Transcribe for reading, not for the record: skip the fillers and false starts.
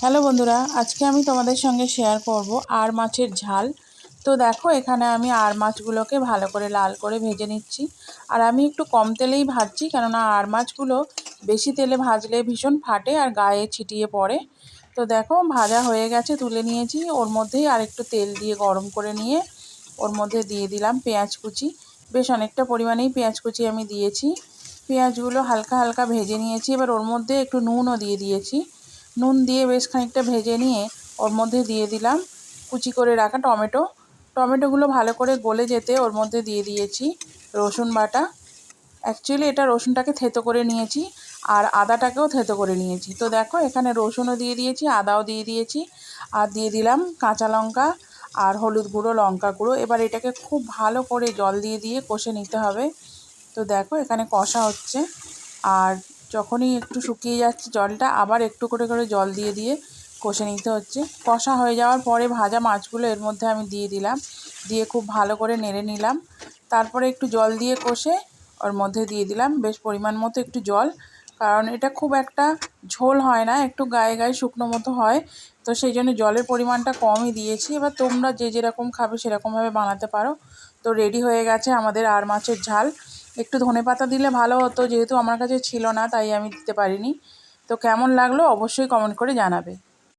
Hello বন্ধুরা, আজকে আমি তোমাদের সঙ্গে শেয়ার করব আর মাছের ঝাল। তো দেখো, এখানে আমি আর মাছগুলোকে ভালো করে লাল করে ভেজে নিচ্ছি। আর আমি একটু কম তেলেই ভাজছি, কেননা আর মাছগুলো বেশি তেলে ভাজলে ভীষণ ফাটে আর গায়ে ছিটিয়ে পড়ে। তো দেখো, ভাজা হয়ে গেছে, তুলে নিয়েছি। ওর মধ্যেই আর একটু তেল দিয়ে গরম করে নিয়ে ওর মধ্যে দিয়ে দিলাম পেঁয়াজ কুচি। বেশ অনেকটা পরিমাণেই পেঁয়াজ কুচি আমি দিয়েছি। পেঁয়াজগুলো হালকা হালকা ভেজে নিয়েছি। এবার ওর মধ্যে একটু নুনও দিয়ে দিয়েছি। নুন দিয়ে বেশ খানিকটা ভেজে নিয়ে ওর মধ্যে দিয়ে দিলাম কুচি করে রাখা টমেটোগুলো ভালো করে গলে যেতে ওর মধ্যে দিয়ে দিয়েছি রসুন বাটা। অ্যাকচুয়ালি এটা রসুনটাকে থেতো করে নিয়েছি আর আদাটাকেও থেতো করে নিয়েছি। তো দেখো, এখানে রসুনও দিয়ে দিয়েছি, আদাও দিয়ে দিয়েছি, আর দিয়ে দিলাম কাঁচা লঙ্কা আর হলুদ গুঁড়ো, লঙ্কা গুঁড়ো। এবার এটাকে খুব ভালো করে জল দিয়ে দিয়ে কষে নিতে হবে। তো দেখো, এখানে কষা হচ্ছে, আর যখনই একটু শুকিয়ে যাচ্ছে জলটা, আবার একটু করে করে জল দিয়ে দিয়ে কষে নিতে হচ্ছে। কষা হয়ে যাওয়ার পরে ভাজা মাছগুলো এর মধ্যে আমি দিয়ে দিলাম, দিয়ে খুব ভালো করে নেড়ে নিলাম। তারপরে একটু জল দিয়ে কষে ওর মধ্যে দিয়ে দিলাম বেশ পরিমাণ মতো একটু জল, কারণ এটা খুব একটা ঝোল হয় না, একটু গায়ে গায়ে শুকনো মতো হয়। তো সেই জন্য জলের পরিমাণটা কমই দিয়েছি। এবার তোমরা যে যেরকম খাবে সেরকমভাবে বানাতে পারো। তো রেডি হয়ে গেছে আমাদের আর মাছের ঝাল। একটু ধনেপাতা দিলে ভালো হতো, যেহেতু আমার কাছে ছিল না তাই আমি দিতে পারিনি। তো কেমন লাগলো অবশ্যই কমেন্ট করে জানাবে।